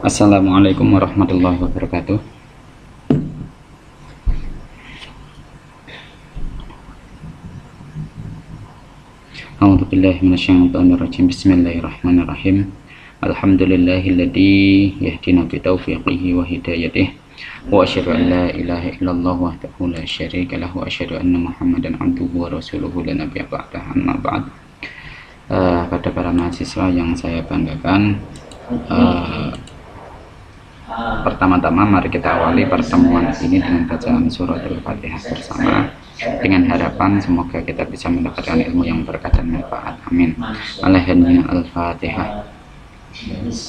Assalamualaikum warahmatullahi wabarakatuh. A'udzu billahi minasyaitonir rajim. Bismillahirrahmanirrahim. Alhamdulillahilladzi yahdina bi taufiqihi wa hidayatihi wa asyhadu an la ilaha illallah wahdahu la syarika lahu wa asyhadu anna Muhammadan abduhu wa rasuluhu la nabiyya ba'dahu. Amma ba'd. Pada para mahasiswa yang saya banggakan, pertama-tama mari kita awali pertemuan ini dengan bacaan surat Al-Fatihah bersama, dengan harapan semoga kita bisa mendapatkan ilmu yang berkah dan manfaat. Amin. Al-Fatihah.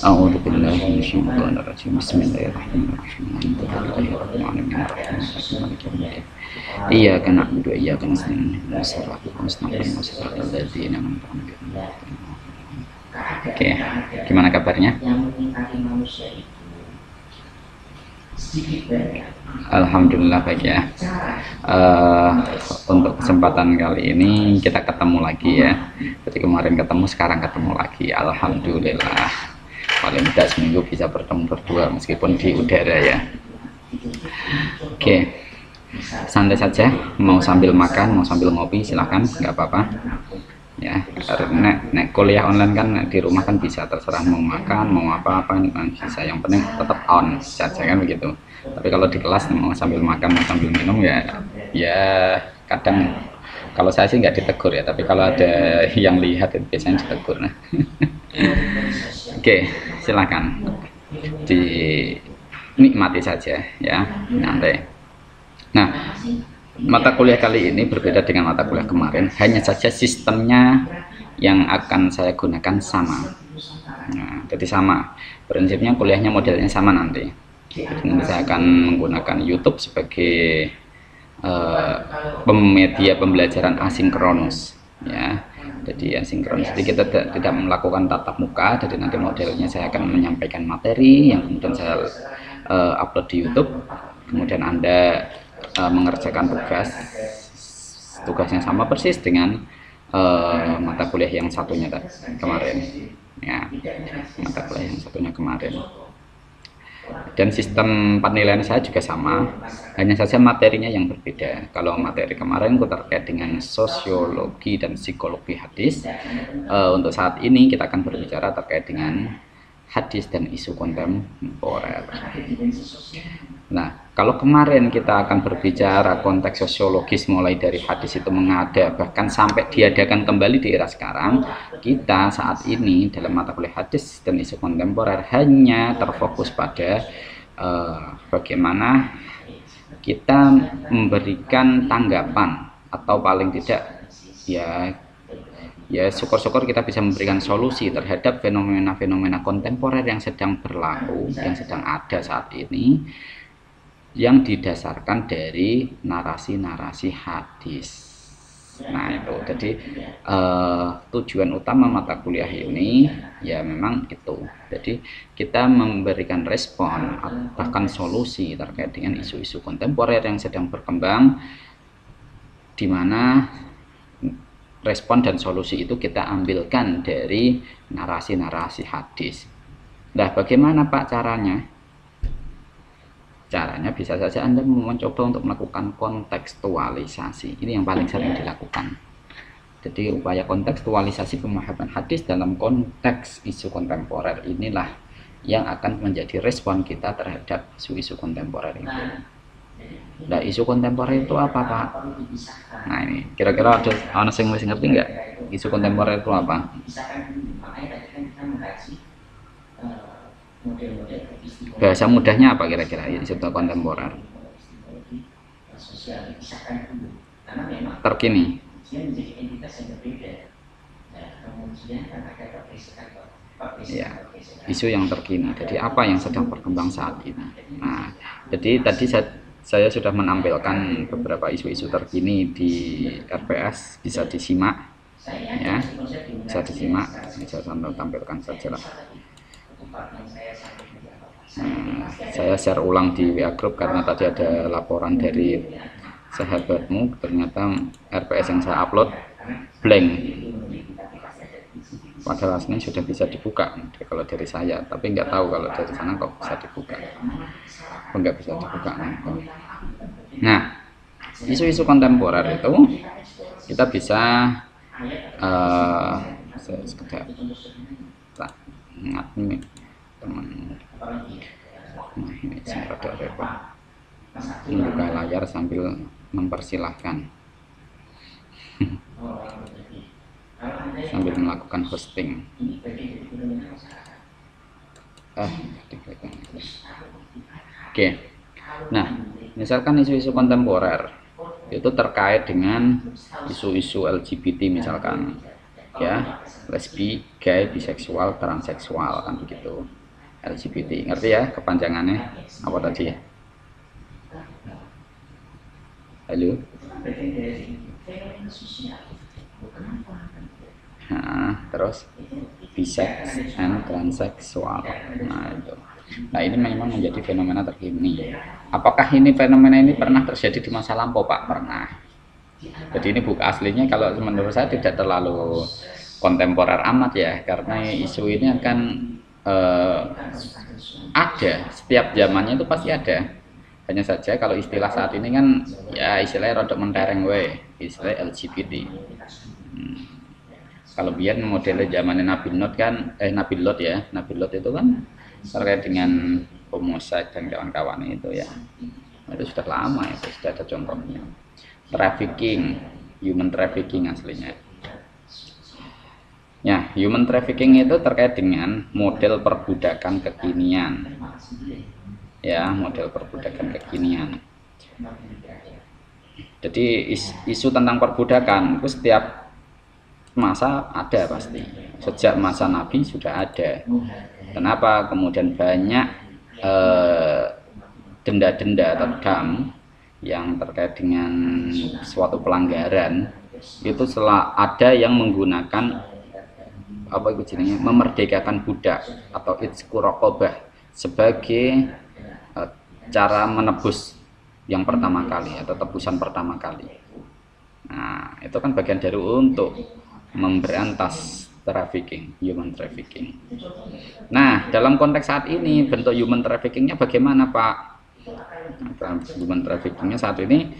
A'udzu billahi minasyaitonir rajim. Bismillahirrahmanirrahim. Iyyaka na'budu wa iyyaka nasta'in. Oke, gimana kabarnya? Alhamdulillah baik ya. Untuk kesempatan kali ini kita ketemu lagi ya. Jadi kemarin ketemu, sekarang ketemu lagi. Alhamdulillah. Paling tidak seminggu bisa bertemu berdua meskipun di udara ya. Oke, santai saja. Mau sambil makan, mau sambil ngopi silahkan, nggak apa-apa. Ya, karena nek kuliah online kan di rumah kan bisa, terserah mau makan mau apa-apa bisa, yang penting tetap on saja kan begitu. Tapi kalau di kelas mau sambil makan mau sambil minum ya kadang kalau saya sih nggak ditegur ya, tapi kalau ada yang lihat itu biasanya ditegur. Nah. Oke, silakan dinikmati saja ya, nanti. Nah, mata kuliah kali ini berbeda dengan mata kuliah kemarin, hanya saja sistemnya yang akan saya gunakan sama. Nah, jadi sama, prinsipnya kuliahnya modelnya sama nanti. Jadi nanti saya akan menggunakan YouTube sebagai media pembelajaran asinkronus ya. Jadi asinkronus, jadi kita tidak melakukan tatap muka, jadi nanti modelnya saya akan menyampaikan materi yang kemudian saya upload di YouTube, kemudian Anda mengerjakan tugasnya sama persis dengan mata kuliah yang satunya kemarin ya, mata kuliah yang satunya kemarin. Dan sistem penilaian saya juga sama, hanya saja materinya yang berbeda. Kalau materi kemarin itu terkait dengan sosiologi dan psikologi hadis, untuk saat ini kita akan berbicara terkait dengan hadis dan isu kontemporer. Nah, kalau kemarin kita akan berbicara konteks sosiologis mulai dari hadis itu mengada bahkan sampai diadakan kembali di era sekarang, kita saat ini dalam mata kuliah hadis dan isu kontemporer hanya terfokus pada bagaimana kita memberikan tanggapan atau paling tidak ya syukur-syukur kita bisa memberikan solusi terhadap fenomena-fenomena kontemporer yang sedang berlaku, yang sedang ada saat ini, yang didasarkan dari narasi-narasi hadis. Nah itu, jadi tujuan utama mata kuliah ini ya memang itu. Jadi kita memberikan respon bahkan solusi terkait dengan isu-isu kontemporer yang sedang berkembang, di mana respon dan solusi itu kita ambilkan dari narasi-narasi hadis. Nah, bagaimana Pak caranya? Caranya bisa saja Anda mencoba untuk melakukan kontekstualisasi. Ini yang paling sering dilakukan. Jadi upaya kontekstualisasi pemahaman hadis dalam konteks isu kontemporer inilah yang akan menjadi respon kita terhadap isu-isu kontemporer itu. Nah, isu kontemporer itu apa Pak? Nah ini kira-kira ada yang masih ngerti nggak isu kontemporer itu apa? Bahasa mudahnya apa kira-kira isu kontemporer? Terkini. Ya, isu yang terkini. Jadi apa yang sedang berkembang saat ini? Nah, jadi tadi saya sudah menampilkan beberapa isu-isu terkini di RPS, bisa disimak ya, bisa disimak. Saya tampilkan saja lah. Saya share ulang di WA Group karena tadi ada laporan dari sahabatmu, ternyata RPS yang saya upload blank. padahal aslinya sudah bisa dibuka kalau dari saya, tapi nggak tahu kalau dari sana kok bisa dibuka, kok nggak bisa dibuka. Nah, isu-isu kontemporer itu kita bisa sekedar ingat ini teman. Nah, ini saya rada repot membuka layar sambil mempersilahkan sambil melakukan hosting. Oke. Nah, misalkan isu-isu kontemporer itu terkait dengan isu-isu LGBT misalkan, ya, lesbi, gay, biseksual, transseksual, kan begitu. LGBT, ngerti ya kepanjangannya apa tadi ya? Halo? Nah, terus bisex and transseksual. Nah, itu. Nah, ini memang menjadi fenomena terkini. Apakah ini fenomena ini pernah terjadi di masa lampau, Pak? Pernah. Jadi ini buku aslinya kalau menurut saya tidak terlalu kontemporer amat ya, karena isu ini akan ada setiap zamannya, itu pasti ada. Hanya saja kalau istilah saat ini kan ya istilahnya rodok mentereng istilah LGBT. Kalau biar modelnya zamannya Nabi Lot kan Nabi Lot ya, Nabi Lot itu kan terkait dengan homoseks dan kawan-kawan itu ya. Itu sudah lama, itu sudah ada contohnya. Trafficking, human trafficking aslinya. Ya, human trafficking itu terkait dengan model perbudakan kekinian. Ya, model perbudakan kekinian. Jadi isu tentang perbudakan itu setiap masa ada pasti. Sejak masa Nabi sudah ada. Kenapa kemudian banyak denda-denda atau dam yang terkait dengan suatu pelanggaran itu ada yang menggunakan apa itu jenisnya, memerdekakan budak atau itsku raqabah sebagai cara menebus yang pertama kali atau tebusan pertama kali. Nah, itu kan bagian dari untuk memberantas trafficking, human trafficking. Nah, dalam konteks saat ini bentuk human traffickingnya bagaimana, Pak? Human traffickingnya saat ini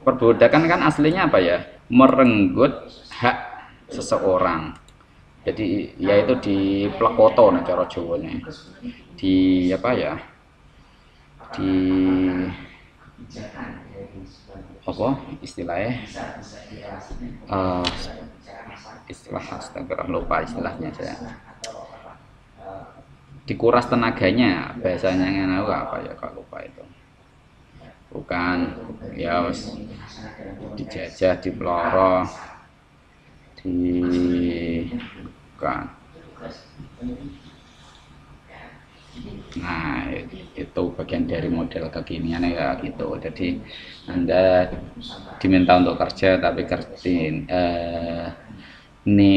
perbudakan kan aslinya apa ya? Merenggut hak seseorang. Jadi yaitu di plekoto nih cara Jawane. Di apa ya? Di apa istilahnya? Istilah astagfirullah, lupa istilahnya saya. Dikuras tenaganya, bahasanya apa ya, kalau lupa itu. Bukan ya dijajah, dipeloro, bukan. Nah, itu bagian dari model kekinian ya gitu. Jadi Anda diminta untuk kerja tapi ini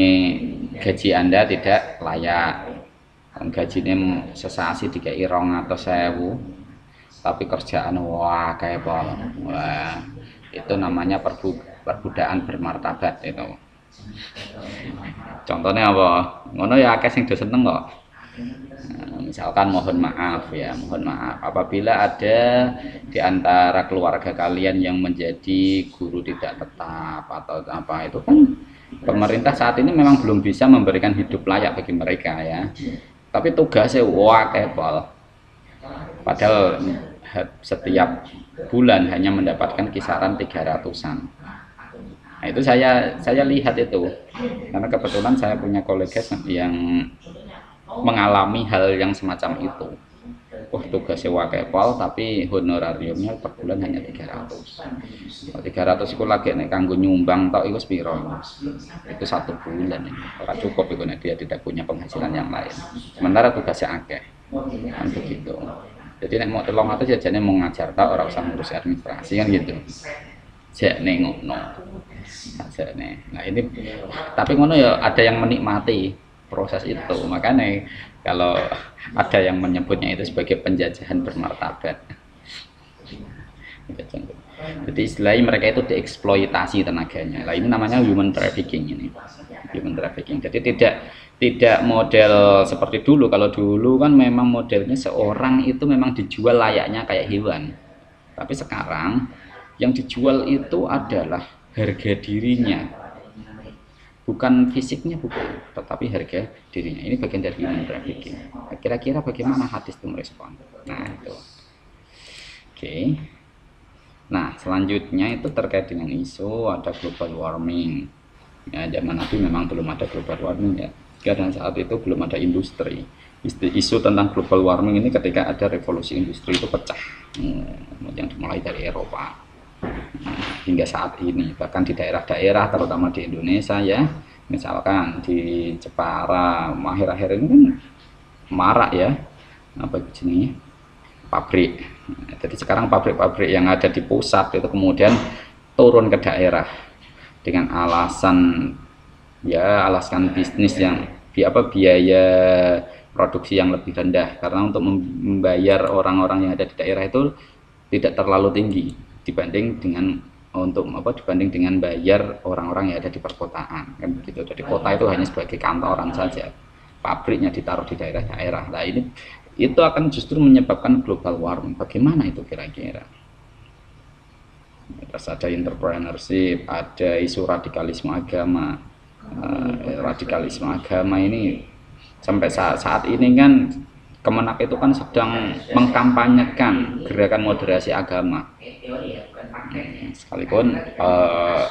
gaji Anda tidak layak. Gajinya sesasi 3.000 atau 1.000, tapi kerjaan wah kayak apa? Wah, itu namanya perbudakan bermartabat itu. Contohnya apa? Ngono ya akeh sing do seneng kok. Misalkan mohon maaf apabila ada di antara keluarga kalian yang menjadi guru tidak tetap atau apa, itu kan pemerintah saat ini memang belum bisa memberikan hidup layak bagi mereka ya, tapi tugasnya wah kepol, padahal setiap bulan hanya mendapatkan kisaran 300-an. Nah, itu saya lihat itu karena kebetulan saya punya kolega yang mengalami hal yang semacam itu. Tugasnya wakepol tapi honorariumnya per bulan hanya 300. 300 itu lagi nek kanggo nyumbang tok iku piro? Itu 1 bulan. Ora cukup itu nek dia tidak punya penghasilan yang lain. Sementara tugasnya akeh. Kan begitu. Jadi nek mau 300 jajane mau ngajar tok, ora usah ngurus administrasi kan gitu. Jane ngono. Sajane. Nah, ini tapi ngono ya ada yang menikmati proses itu, makanya kalau ada yang menyebutnya itu sebagai penjajahan bermartabat. Jadi istilahnya mereka itu dieksploitasi tenaganya. Nah, ini namanya human trafficking ini. Human trafficking. Jadi tidak model seperti dulu. Kalau dulu kan memang modelnya seorang itu memang dijual layaknya kayak hewan, tapi sekarang yang dijual itu adalah harga dirinya, bukan fisiknya, bukan, tetapi harga dirinya. Ini bagian dari human trafficking. Kira-kira bagaimana hadis itu merespon? Nah itu. Oke. Nah selanjutnya itu terkait dengan isu ada global warming. Ya, zaman Nabi memang belum ada global warming ya. Karena saat itu belum ada industri. Isu tentang global warming ini ketika ada revolusi industri itu pecah, yang dimulai dari Eropa hingga saat ini. Bahkan di daerah-daerah terutama di Indonesia ya, misalkan di Jepara akhir-akhir ini kan marak ya, apa jenisnya, pabrik. Jadi sekarang pabrik-pabrik yang ada di pusat itu kemudian turun ke daerah dengan alasan bisnis yang biaya produksi yang lebih rendah, karena untuk membayar orang-orang yang ada di daerah itu tidak terlalu tinggi dibanding dengan bayar orang-orang yang ada di perkotaan kan begitu. Jadi kota itu hanya sebagai kantoran saja, pabriknya ditaruh di daerah-daerah. Nah ini itu akan justru menyebabkan global warming. Bagaimana itu kira-kira? Terus ada entrepreneurship, ada isu radikalisme agama. Radikalisme agama ini sampai saat ini kan Kemenak itu kan sedang mengkampanyekan gerakan moderasi agama, sekalipun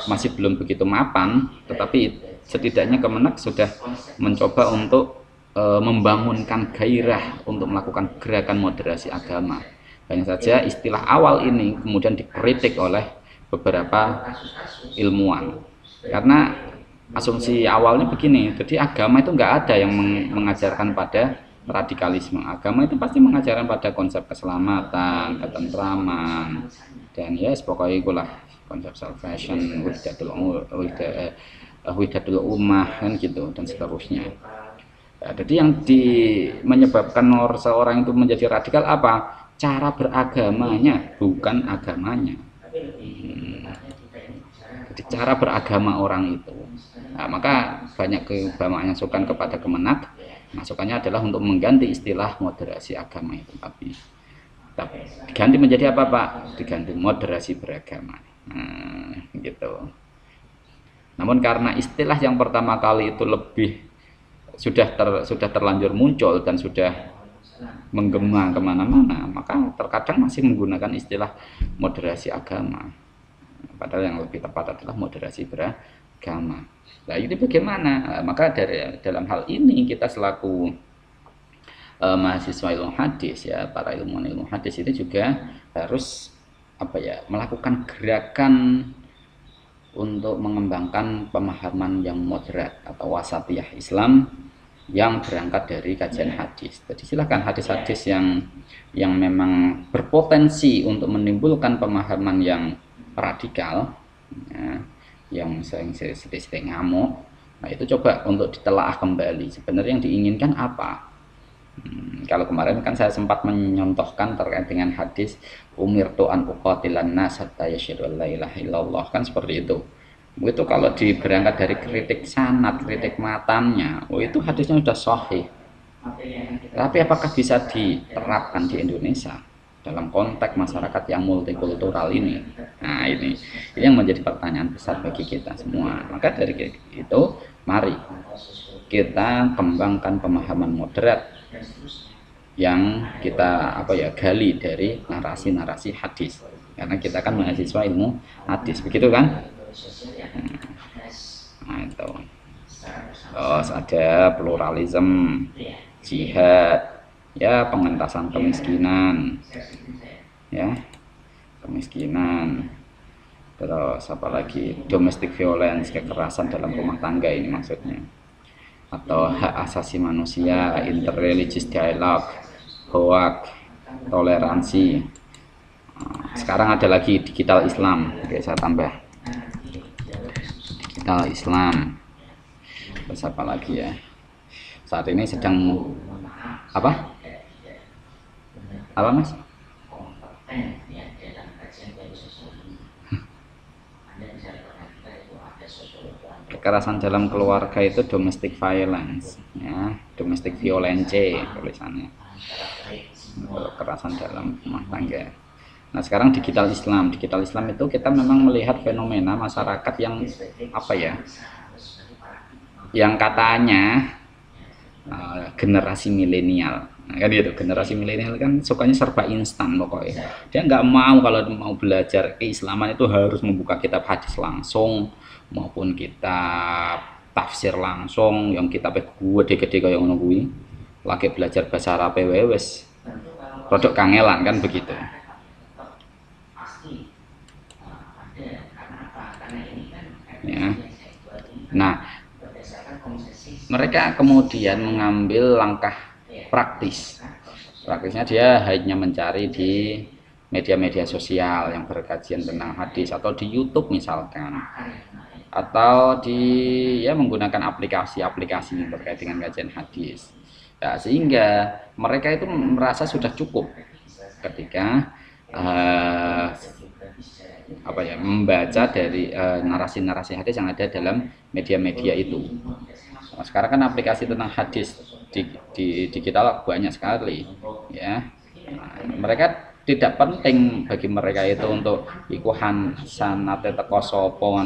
masih belum begitu mapan, tetapi setidaknya Kemenak sudah mencoba untuk membangunkan gairah untuk melakukan gerakan moderasi agama. Hanya saja istilah awal ini kemudian dikritik oleh beberapa ilmuwan, karena asumsi awalnya begini, jadi agama itu nggak ada yang mengajarkan pada radikalisme. Agama itu pasti mengajarkan pada konsep keselamatan, ketentraman, dan ya pokoknya itulah konsep salvation, wahdatul ummah kan gitu dan seterusnya. Ya, jadi yang menyebabkan seorang itu menjadi radikal apa? Cara beragamanya, bukan agamanya. Jadi cara beragama orang itu. Nah, maka banyak keagamaan yang sukan kepada Kemenak, masukannya adalah untuk mengganti istilah moderasi agama itu, tapi diganti menjadi apa Pak? Diganti moderasi beragama. Gitu. Namun karena istilah yang pertama kali itu sudah terlanjur muncul dan sudah menggema kemana-mana, maka terkadang masih menggunakan istilah moderasi agama. Padahal yang lebih tepat adalah moderasi beragama. Nah ini bagaimana? Maka dalam hal ini kita selaku mahasiswa ilmu hadis ya, para ilmuwan ilmu hadis itu juga harus melakukan gerakan untuk mengembangkan pemahaman yang moderat atau wasatiyah Islam yang berangkat dari kajian hadis. Jadi silakan hadis-hadis yang memang berpotensi untuk menimbulkan pemahaman yang radikal ya, yang sering ngamuk. Nah itu coba untuk ditelaah kembali, sebenarnya yang diinginkan apa. Kalau kemarin kan saya sempat menyontohkan terkait dengan hadis umirtu an uqatilan nas hatta yasyhadu la ilaha illallah, kan seperti itu. Itu kalau berangkat dari kritik sanad, kritik matannya, itu hadisnya sudah sahih. Tapi apakah bisa diterapkan di Indonesia dalam konteks masyarakat yang multikultural ini? Nah ini yang menjadi pertanyaan besar bagi kita semua. Maka dari itu mari kita kembangkan pemahaman moderat yang kita gali dari narasi-narasi hadis, karena kita kan mahasiswa ilmu hadis, begitu kan? Nah itu terus ada pluralisme, jihad ya, pengentasan kemiskinan ya, terus apa lagi, domestic violence, kekerasan dalam rumah tangga ini maksudnya, atau hak asasi manusia, interreligious dialogue, hoak, toleransi. Sekarang ada lagi digital Islam, oke saya tambah digital Islam. Terus apa lagi ya, saat ini sedang apa mas? kekerasan dalam keluarga itu domestic violence, ya, domestic violence tulisannya, kekerasan dalam rumah tangga. Nah, sekarang digital Islam itu kita memang melihat fenomena masyarakat yang apa ya, yang katanya generasi milenial. Nah, kan gitu, generasi milenial kan sukanya serba instan pokoknya. Dia nggak mau, kalau mau belajar keislaman itu harus membuka kitab hadis langsung maupun kitab tafsir langsung, yang kitabnya gede-gede kayak ngono kuwi. Lagi belajar bahasa Arab wes rodok kangelan kan begitu. Ya. Nah, mereka kemudian mengambil langkah praktis. Praktisnya dia hanya mencari di media-media sosial yang berkajian tentang hadis, atau di YouTube misalkan, atau ya menggunakan aplikasi-aplikasi yang terkait dengan kajian hadis. Nah, sehingga mereka itu merasa sudah cukup ketika membaca dari narasi-narasi hadis yang ada dalam media-media itu. Nah, sekarang kan aplikasi tentang hadis di digital banyak sekali, ya. Nah, mereka tidak penting bagi mereka itu untuk ikuhan sanate teko sapa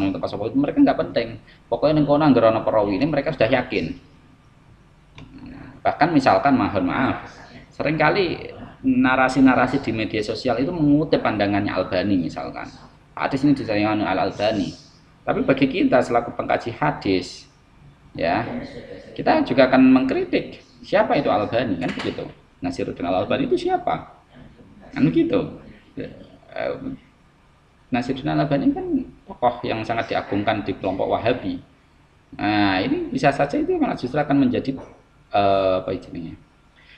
itu mereka nggak penting. Pokoknya ning kono anggere ana perawi ini mereka sudah yakin. Bahkan misalkan, mohon maaf, seringkali narasi-narasi di media sosial itu mengutip pandangannya Albani misalkan. Hadis ini disayangkan Al-Albani. Tapi bagi kita selaku pengkaji hadis, ya, kita juga akan mengkritik siapa itu Albani, kan begitu. Nasiruddin Al-Albani itu siapa? Kan begitu. Nasiruddin Al-Albani kan tokoh yang sangat diagungkan di kelompok Wahabi. Nah, ini bisa saja itu malah justru akan menjadi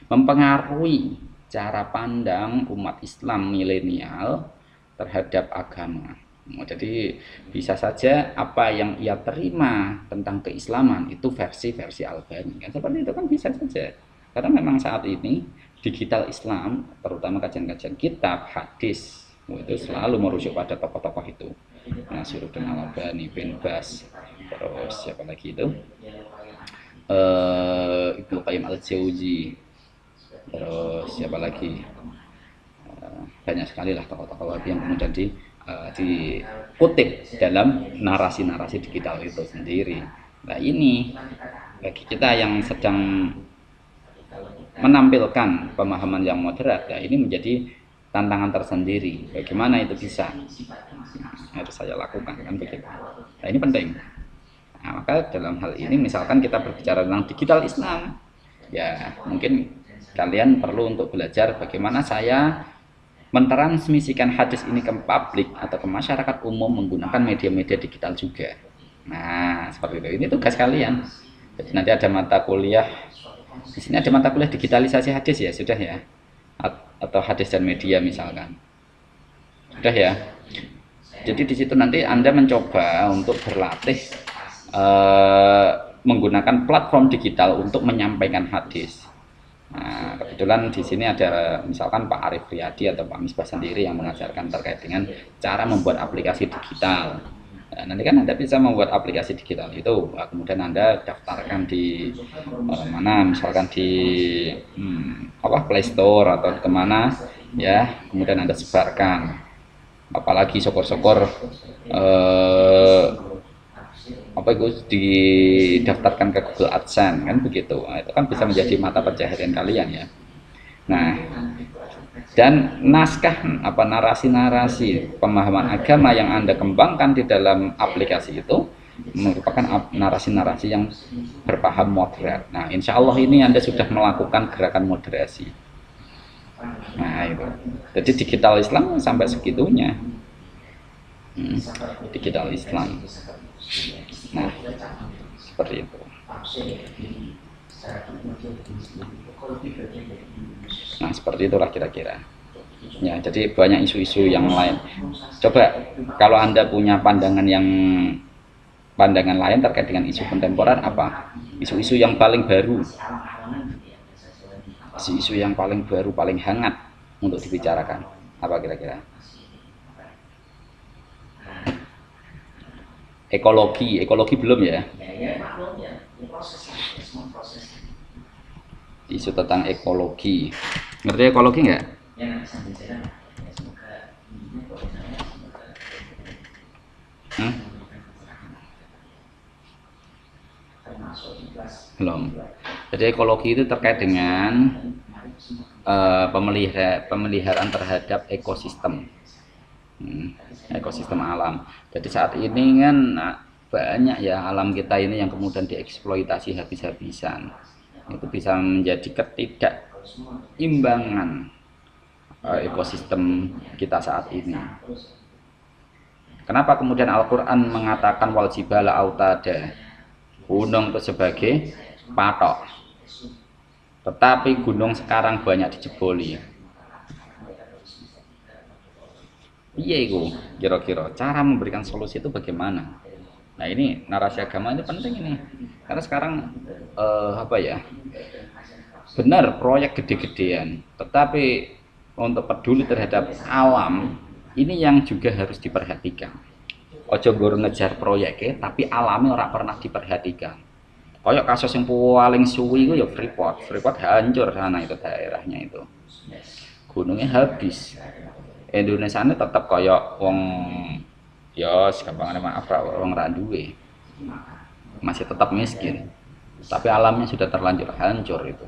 mempengaruhi cara pandang umat Islam milenial terhadap agama. Jadi bisa saja apa yang ia terima tentang keislaman itu versi Albani, kan seperti itu kan bisa saja. Karena memang saat ini digital Islam, terutama kajian-kajian kitab hadis, itu selalu merujuk pada tokoh-tokoh itu. Nasiruddin Al-Albani, bin Bas, terus siapa lagi itu? Ibnu Qayyim Al-Jauzi, terus siapa lagi, banyak sekali lah tokoh-tokoh yang kemudian dikutip dalam narasi-narasi digital itu sendiri. Nah, ini bagi kita yang sedang menampilkan pemahaman yang moderat, ya, ini menjadi tantangan tersendiri. Bagaimana itu bisa harus saya lakukan, kan begitu. Nah, ini penting. Nah, maka dalam hal ini misalkan kita berbicara tentang digital Islam, ya mungkin kalian perlu untuk belajar bagaimana saya mentransmisikan hadis ini ke publik atau ke masyarakat umum menggunakan media-media digital juga. Nah, seperti itu. Ini tugas kalian. Jadi nanti ada mata kuliah. Di sini ada mata kuliah digitalisasi hadis, ya, sudah ya. Atau hadis dan media misalkan. Sudah ya. Jadi di situ nanti Anda mencoba untuk berlatih menggunakan platform digital untuk menyampaikan hadis. Nah, kebetulan di sini ada misalkan Pak Arif Riyadi atau Pak Misbah sendiri yang mengajarkan terkait dengan cara membuat aplikasi digital. Nah, nanti kan Anda bisa membuat aplikasi digital itu, kemudian Anda daftarkan di mana, misalkan di Play Store atau kemana, ya, kemudian Anda sebarkan. Apalagi syukur-syukur didaftarkan ke Google AdSense, kan begitu. Nah, itu kan bisa menjadi mata pencaharian kalian, ya. Nah, dan naskah narasi-narasi pemahaman agama yang Anda kembangkan di dalam aplikasi itu merupakan narasi-narasi yang berpaham moderat. Nah, insya Allah ini Anda sudah melakukan gerakan moderasi. Nah, itu. Jadi digital Islam sampai segitunya. Digital Islam. Nah, seperti itu. Nah, seperti itulah kira-kira. Ya, jadi banyak isu-isu yang lain. Coba kalau Anda punya pandangan lain terkait dengan isu kontemporer, apa? Isu-isu yang paling baru. Isu-isu yang paling baru, paling hangat untuk dibicarakan. Apa kira-kira? Ekologi belum ya. Isu tentang ekologi. Ngerti ekologi nggak? Hmm? Belum. Jadi ekologi itu terkait dengan pemeliharaan terhadap ekosistem, ekosistem alam. Jadi saat ini kan banyak ya alam kita ini yang kemudian dieksploitasi habis-habisan. Itu bisa menjadi ketidakimbangan ekosistem kita saat ini. Kenapa kemudian Al-Quran mengatakan wal jibala autada, gunung itu sebagai patok, tetapi gunung sekarang banyak dijeboli. Iya itu kira-kira cara memberikan solusi itu bagaimana? Nah ini narasi agama ini penting ini, karena sekarang benar proyek gede-gedean, tetapi untuk peduli terhadap alam ini yang juga harus diperhatikan. Ojo guru ngejar proyeknya, tapi alamnya orang pernah diperhatikan. Kayak kasus yang paling suwi itu ya Freeport hancur sana itu daerahnya itu, gunungnya habis. Indonesia ini tetap kayak wong ya segampangnya maaf wong randuwe masih tetap miskin, tapi alamnya sudah terlanjur hancur itu.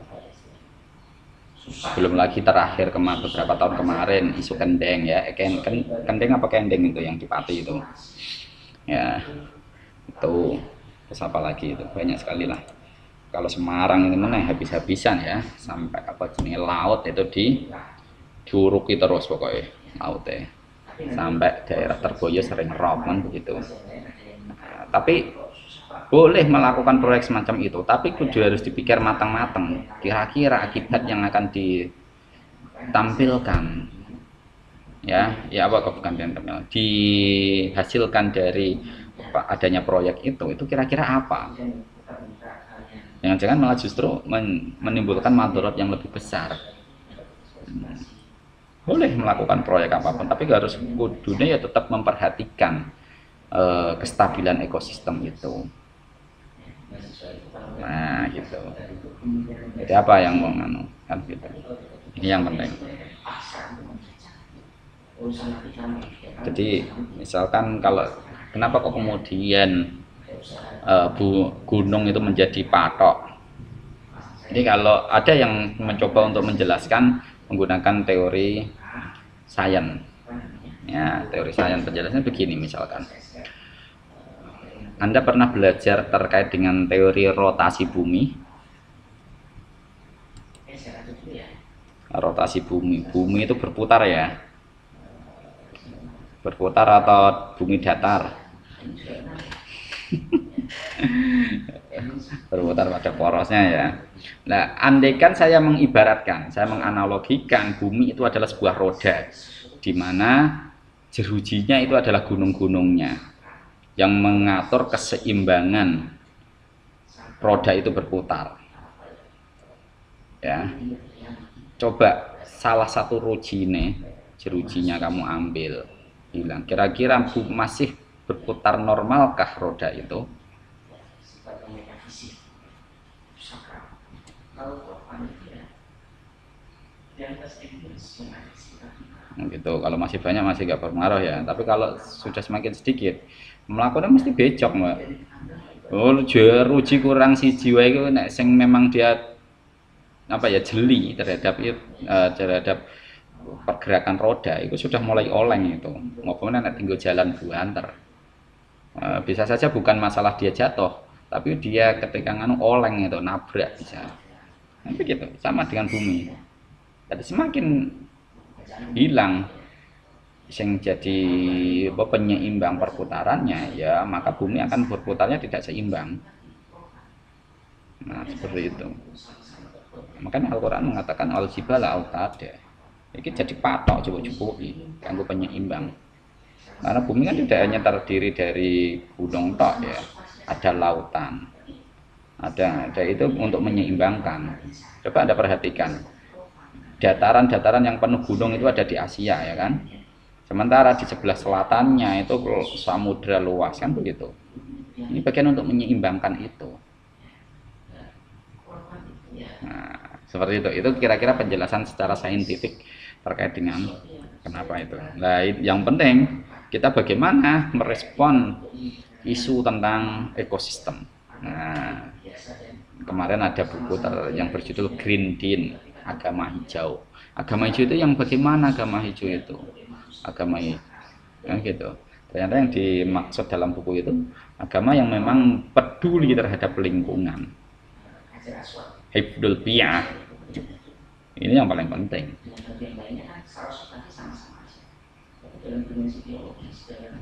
Belum lagi terakhir beberapa tahun kemarin isu kendeng ya, kendeng apa kendeng itu yang di Pati itu ya, itu terus apa lagi itu banyak sekali lah. Kalau Semarang ini mana habis-habisan ya, sampai apa jenis laut itu diuruki terus pokoknya lautnya, sampai daerah Terboyo sering rob kan begitu. Tapi boleh melakukan proyek semacam itu, tapi kudu harus dipikir matang-matang kira-kira akibat yang akan ditampilkan ya apa kok bukan dihasilkan dari adanya proyek itu kira-kira apa. Jangan-jangan malah justru menimbulkan madharat yang lebih besar. Boleh melakukan proyek apapun, tapi harus kudunya ya tetap memperhatikan kestabilan ekosistem itu. Nah gitu. Jadi apa yang mau kan gitu. Ini yang penting. Jadi misalkan kalau kenapa kok kemudian gunung itu menjadi patok. Ini kalau ada yang mencoba untuk menjelaskan menggunakan teori sains. Ya, teori sains penjelasannya begini misalkan. Anda pernah belajar terkait dengan teori rotasi bumi? Rotasi bumi. Bumi itu berputar ya. Berputar atau bumi datar? Berputar pada porosnya ya. Nah, andaikan saya mengibaratkan, saya menganalogikan bumi itu adalah sebuah roda, di mana jerujinya itu adalah gunung-gunungnya yang mengatur keseimbangan roda itu berputar. Ya, coba salah satu jerujinya kamu ambil, bilang kira-kira masih berputar normalkah roda itu? Gitu. Kalau masih banyak masih gak berpengaruh ya, tapi kalau sudah semakin sedikit melakukannya mesti becok mbak. Oh jeruji kurang si jiwa itu nek sing memang dia jeli terhadap pergerakan roda itu sudah mulai oleng itu, maupun nek tinggal jalan buanter. Bisa saja bukan masalah dia jatuh, tapi dia ketika oleng itu nabrak bisa. Tapi gitu sama dengan bumi. Jadi semakin hilang yang jadi penyeimbang perputarannya ya, maka bumi akan berputarnya tidak seimbang. Nah seperti itu. Makanya Al-Quran mengatakan al-jibala autada, ini jadi patok cukup-cukupi kanggo penyeimbang. Karena bumi kan tidak hanya terdiri dari gunung tok ya, ada lautan, ada itu untuk menyeimbangkan. Coba Anda perhatikan, dataran-dataran yang penuh gunung itu ada di Asia ya kan. Sementara di sebelah selatannya itu samudra luas kan begitu. Ini bagian untuk menyeimbangkan itu. Nah, seperti itu. Itu kira-kira penjelasan secara saintifik terkait dengan kenapa itu. Nah, yang penting kita bagaimana merespon isu tentang ekosistem. Nah, kemarin ada buku yang berjudul Green Deal, agama hijau. Agama hijau itu yang bagaimana agama hijau itu? Agama yang gitu. Ternyata yang dimaksud dalam buku itu agama yang memang peduli terhadap lingkungan. Hifdul biyah. Ini yang paling penting.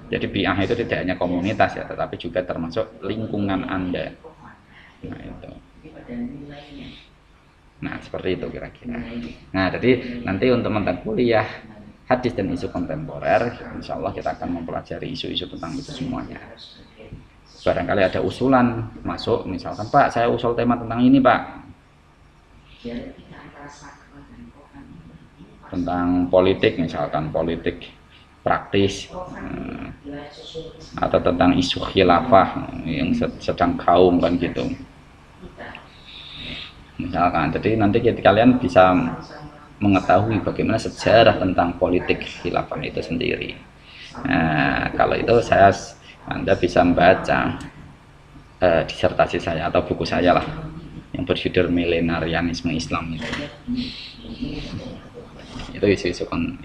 Jadi biyah itu tidak hanya komunitas ya, tetapi juga termasuk lingkungan Anda. Nah itu. Nah seperti itu kira-kira. Nah jadi nanti untuk tentang kuliah hadis dan isu kontemporer, insya Allah kita akan mempelajari isu-isu tentang itu semuanya. Barangkali ada usulan masuk, misalkan Pak, saya usul tema tentang ini Pak, tentang politik, misalkan politik praktis, atau tentang isu khilafah yang sedang gaung kan gitu. Misalkan, jadi nanti kalian bisa mengetahui bagaimana sejarah tentang politik khilafah itu sendiri. Nah, kalau itu Anda bisa membaca disertasi saya atau buku saya lah yang berjudul Milenarianisme Islam itu. Itu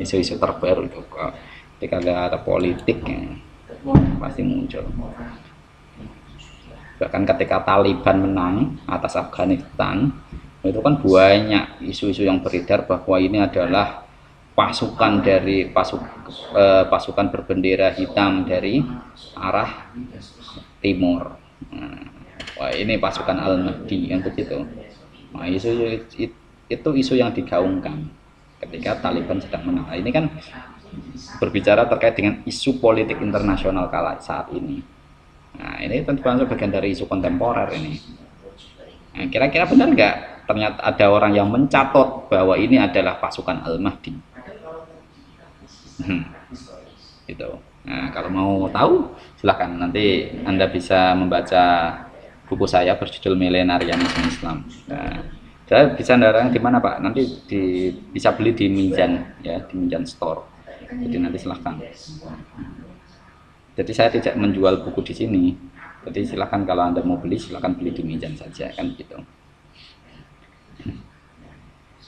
isu-isu terbaru juga. Ketika ada politik pasti muncul. Bahkan ketika Taliban menang atas Afghanistan, itu kan banyak isu-isu yang beredar bahwa ini adalah pasukan berbendera hitam dari arah timur. Wah, ini pasukan Al-Mahdi yang begitu. Nah, itu isu yang digaungkan ketika Taliban sedang menang. Nah, ini kan berbicara terkait dengan isu politik internasional saat ini. Nah, ini tentu saja bagian dari isu kontemporer ini. Nah, kira-kira benar nggak? Ternyata ada orang yang mencatat bahwa ini adalah pasukan Al-Mahdi. Gitu. Nah, kalau mau tahu, silahkan nanti Anda bisa membaca buku saya berjudul Milenarianisme Islam. Nah, saya bisa ndarang di mana Pak? Nanti bisa beli di Minjan ya, di Minjan Store. Jadi nanti silahkan. Jadi saya tidak menjual buku di sini. Jadi silahkan kalau Anda mau beli, silahkan beli di Minjan saja kan gitu.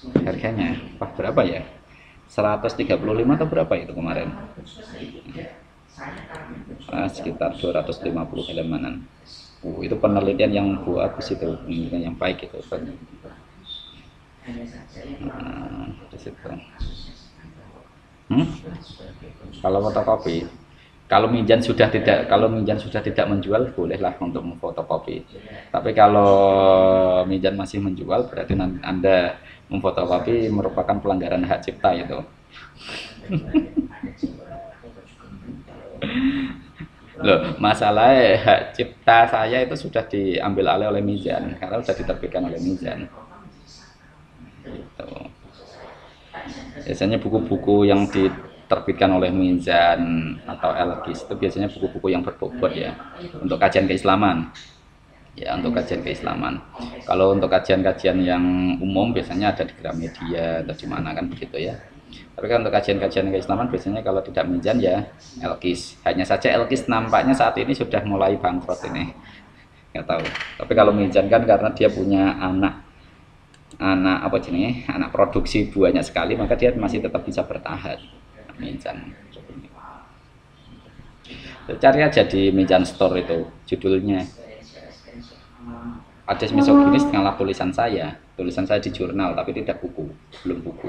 Harganya berapa ya? 135 atau berapa itu kemarin? Sekitar 250 halamanan. Itu penelitian yang bagus itu, penelitian yang baik itu. Di situ. Kalau fotokopi, kalau Minjan sudah tidak menjual, bolehlah untuk memfotokopi. Tapi kalau Minjan masih menjual, berarti Anda memfotokopi merupakan pelanggaran hak cipta itu. Loh, masalahnya hak cipta saya itu sudah diambil alih oleh Mizan karena sudah diterbitkan oleh Mizan. Gitu. Biasanya buku-buku yang diterbitkan oleh Mizan atau Elkis itu biasanya buku-buku yang berbobot ya, untuk kajian keislaman. Ya, untuk kajian keislaman. Kalau untuk kajian-kajian yang umum biasanya ada di Gramedia atau di mana kan begitu ya. Tapi kan untuk kajian-kajian keislaman biasanya kalau tidak Minjan ya Elkis. Hanya saja Elkis nampaknya saat ini sudah mulai bangkrut ini. Nggak tahu. Tapi kalau Minjan kan karena dia punya anak produksi banyak sekali, maka dia masih tetap bisa bertahan. Minjan. Cari aja di Minjan Store itu judulnya hadis misoginis dengan tulisan saya di jurnal tapi tidak buku, belum buku.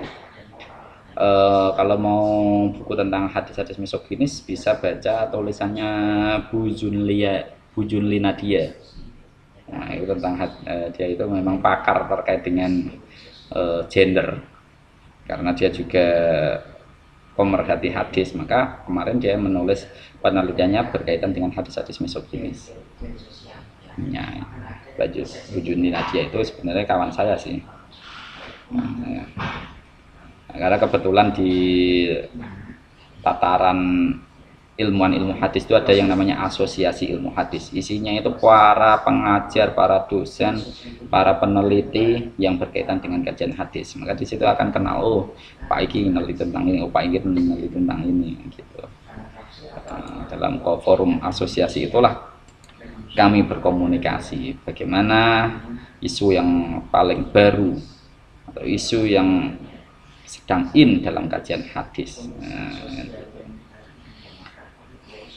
Kalau mau buku tentang hadis-hadis misoginis bisa baca tulisannya Bu Junli Nadia. Nah, itu tentang dia itu memang pakar terkait dengan gender karena dia juga pemerhati hadis, maka kemarin dia menulis penelitiannya berkaitan dengan hadis-hadis misoginis. Ya, Bu Junli Nadia itu sebenarnya kawan saya sih. Karena kebetulan di tataran ilmu hadis itu ada yang namanya asosiasi ilmu hadis. Isinya itu para pengajar, para dosen, para peneliti yang berkaitan dengan kajian hadis. Maka di situ akan kenal, oh Pak Iki meneliti tentang ini, oh Pak Iki meneliti tentang ini, gitu. Dalam forum asosiasi itulah kami berkomunikasi bagaimana isu yang paling baru atau isu yang sedang in dalam kajian hadis.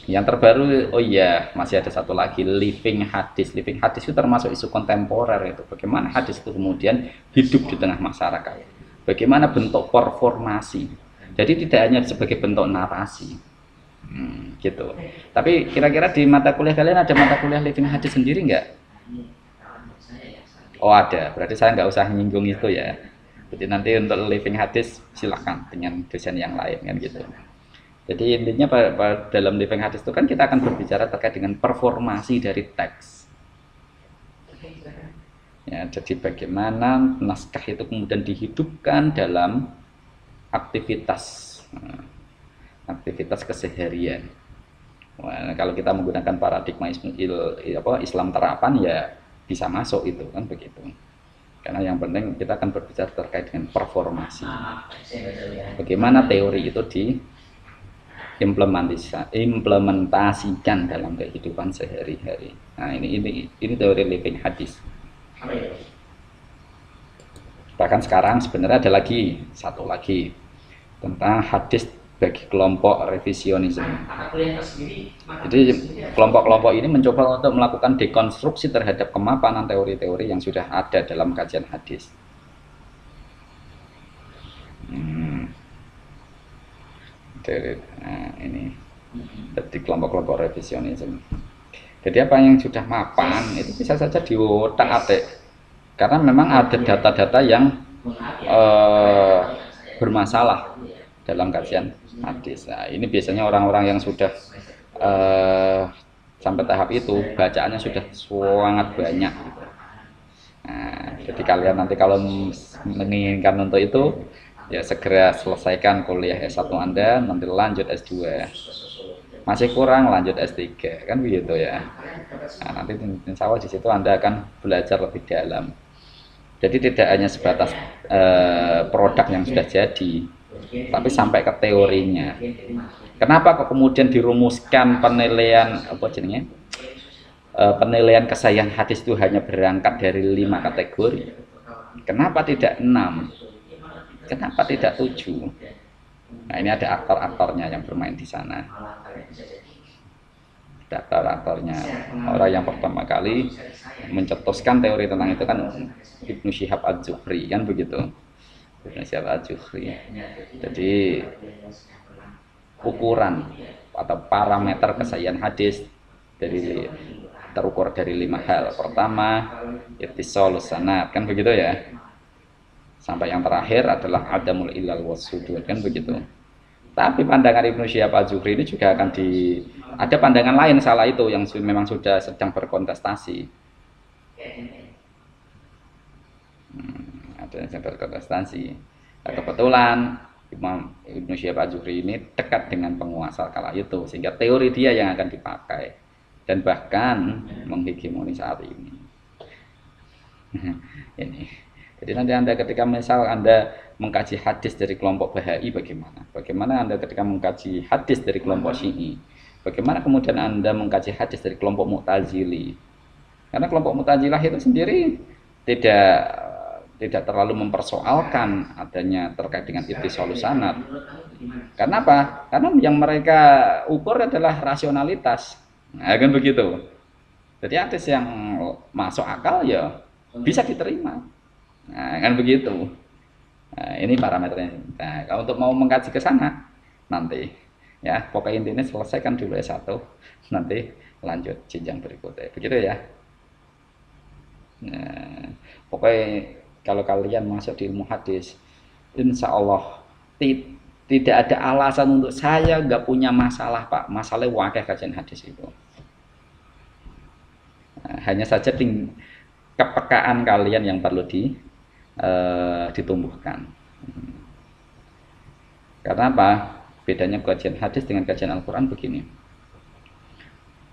Yang terbaru, oh iya, masih ada satu lagi, living hadis. Living hadis itu termasuk isu kontemporer itu. Bagaimana hadis itu kemudian hidup di tengah masyarakat. Bagaimana bentuk performasi. Jadi tidak hanya sebagai bentuk narasi. Gitu. Tapi kira-kira di mata kuliah kalian ada mata kuliah living hadis sendiri nggak? Oh ada, berarti saya nggak usah nyinggung itu ya. Jadi nanti untuk living hadis silakan dengan dosen yang lain kan gitu. Jadi intinya dalam living hadis itu kan kita akan berbicara terkait dengan performasi dari teks. Ya, jadi bagaimana naskah itu kemudian dihidupkan dalam aktivitas keseharian. Nah, kalau kita menggunakan paradigma Islam terapan ya bisa masuk itu kan begitu. Karena yang penting kita akan berbicara terkait dengan performasi. Bagaimana teori itu implementasikan dalam kehidupan sehari-hari. Nah, ini teori living hadis. Bahkan sekarang sebenarnya ada satu lagi tentang hadis bagi kelompok revisionisme. Jadi kelompok-kelompok ini mencoba untuk melakukan dekonstruksi terhadap kemapanan teori-teori yang sudah ada dalam kajian hadis. Nah, ini jadi kelompok-kelompok revisionisme. Jadi apa yang sudah mapan itu bisa saja diotak-atik karena memang ada data-data yang bermasalah dalam kajian hadis. Nah, ini biasanya orang-orang yang sudah sampai tahap itu bacaannya sudah sangat banyak. Nah, jadi kalian nanti kalau menginginkan untuk itu ya segera selesaikan kuliah S1 Anda, nanti lanjut S2. Masih kurang lanjut S3, kan begitu ya. Nah, nanti insya Allah di situ Anda akan belajar lebih dalam. Jadi tidak hanya sebatas produk yang sudah jadi, tapi sampai ke teorinya. Kenapa kok kemudian dirumuskan penilaian penilaian kesahihan hadis itu hanya berangkat dari 5 kategori? Kenapa tidak 6? Kenapa tidak 7? Nah, ini ada aktor-aktornya yang bermain di sana. Ada aktor-aktornya. Orang yang pertama kali mencetuskan teori tentang itu kan Ibnu Syihab Az-Zuhri, kan begitu. Ibnu Syihab Az-Zuhri. Jadi ukuran atau parameter kesahihan hadis terukur dari 5 hal. Pertama, ittisalus sanad, kan begitu ya. Sampai yang terakhir adalah adamul ilal wasudud, kan begitu. Tapi pandangan Ibnu Syihab Az-Zuhri ini juga akan ada pandangan lain salah itu yang memang sudah sedang berkontestasi. Ada yang berkontestasi. Nah, kebetulan Ibnu Syihab Az-Zuhri ini dekat dengan penguasa kala itu sehingga teori dia yang akan dipakai dan bahkan menghegemoni saat ini. Ini. Jadi nanti Anda ketika misal Anda mengkaji hadis dari kelompok Bahai bagaimana? Bagaimana Anda ketika mengkaji hadis dari kelompok Syi'i? Bagaimana kemudian Anda mengkaji hadis dari kelompok Mu'tazili? Karena kelompok Mu'tazilah itu sendiri tidak terlalu mempersoalkan adanya terkait dengan ittisalus sanad. Karena apa? Karena yang mereka ukur adalah rasionalitas. Nah, kan begitu. Jadi hadis yang masuk akal ya bisa diterima. Nah, kan begitu. Nah, ini parameternya. Nah, kalau untuk mau mengkaji ke sana nanti ya, pokoknya intinya selesaikan dulu S1, nanti lanjut jenjang berikutnya. Begitu ya. Nah, pokoknya kalau kalian masuk di ilmu hadis, insya Allah tidak ada alasan untuk saya nggak punya masalah, Pak. Masalahnya wakil kajian hadis itu. Nah, hanya saja kepekaan kalian yang perlu ditumbuhkan. Karena apa? bedanya kajian hadis dengan kajian Al-Quran begini.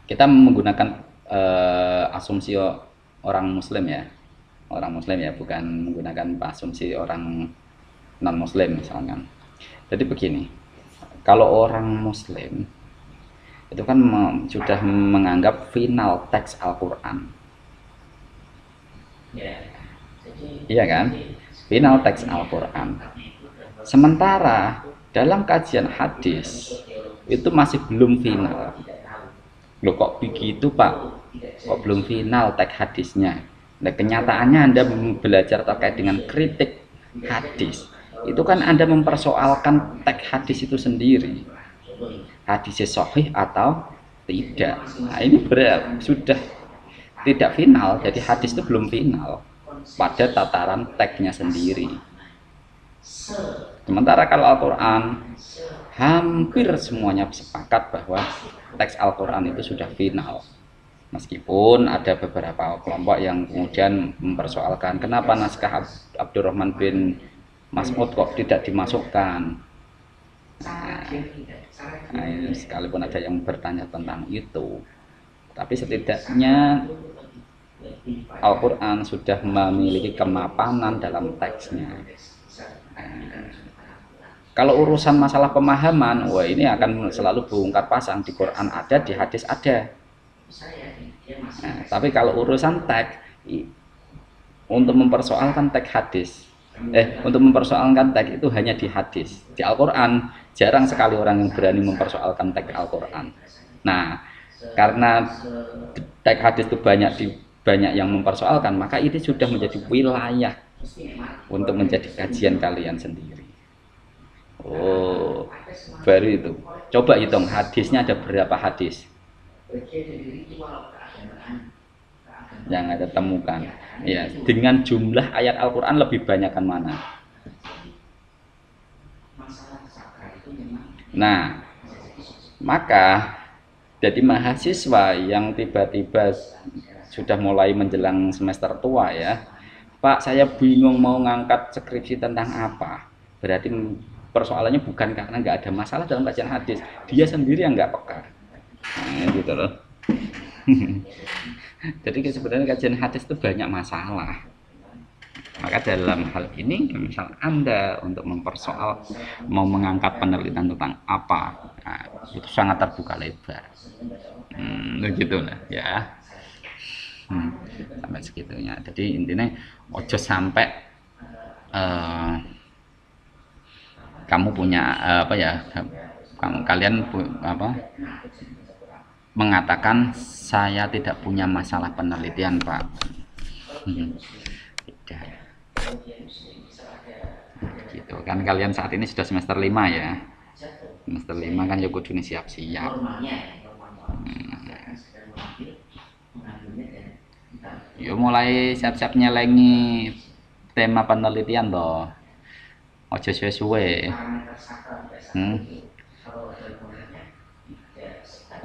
Kita menggunakan asumsi orang Muslim ya, bukan menggunakan asumsi orang non Muslim misalkan. Jadi begini, kalau orang Muslim itu kan sudah menganggap final teks Al-Quran, iya kan, final teks Al-Quran. Sementara dalam kajian hadis itu masih belum final. Loh kok begitu Pak? Kok belum final teks hadisnya? Nah, kenyataannya Anda belajar terkait dengan kritik hadis, itu kan Anda mempersoalkan teks hadis itu sendiri. Hadisnya sahih atau tidak. Nah, ini sudah tidak final, jadi hadis itu belum final pada tataran teksnya sendiri. Sementara kalau Al-Quran, hampir semuanya sepakat bahwa teks Al-Quran itu sudah final. Meskipun ada beberapa kelompok yang kemudian mempersoalkan kenapa naskah Abdurrahman bin Mas'ud kok tidak dimasukkan. Nah, sekalipun ada yang bertanya tentang itu, tapi setidaknya Al-Quran sudah memiliki kemapanan dalam teksnya. Kalau urusan masalah pemahaman, wah ini akan selalu bongkar pasang, di Quran ada, di hadis ada. Nah, tapi kalau urusan teks, untuk mempersoalkan teks hadis, untuk mempersoalkan teks itu hanya di hadis. Di Al-Quran jarang sekali orang yang berani mempersoalkan teks Al-Quran. Nah, karena teks hadis itu banyak yang mempersoalkan, maka ini sudah menjadi wilayah untuk menjadi kajian kalian sendiri. Oh, baru itu. Coba hitung hadisnya ada berapa hadis yang ada temukan. Ya, dengan jumlah ayat Al-Quran lebih banyak kan mana? Nah, maka jadi mahasiswa yang tiba-tiba sudah mulai menjelang semester tua ya, Pak, saya bingung mau ngangkat skripsi tentang apa. Berarti persoalannya bukan karena nggak ada masalah dalam kajian hadis, dia sendiri yang nggak peka. Nah, gitu loh. Jadi sebenarnya kajian hadis itu banyak masalah. Maka dalam hal ini, misal Anda untuk mau mengangkat penelitian tentang apa, nah, itu sangat terbuka lebar. Begitu lah ya. Sampai segitunya. Jadi intinya ojo sampai kamu punya kalian mengatakan saya tidak punya masalah penelitian Pak. Tidak. Gitu kan, kalian saat ini sudah semester 5 ya. Semester 5 kan ya kudu siap-siap. Yo mulai siap-siap nyelengi tema penelitian toh. Ojo suwe-suwe.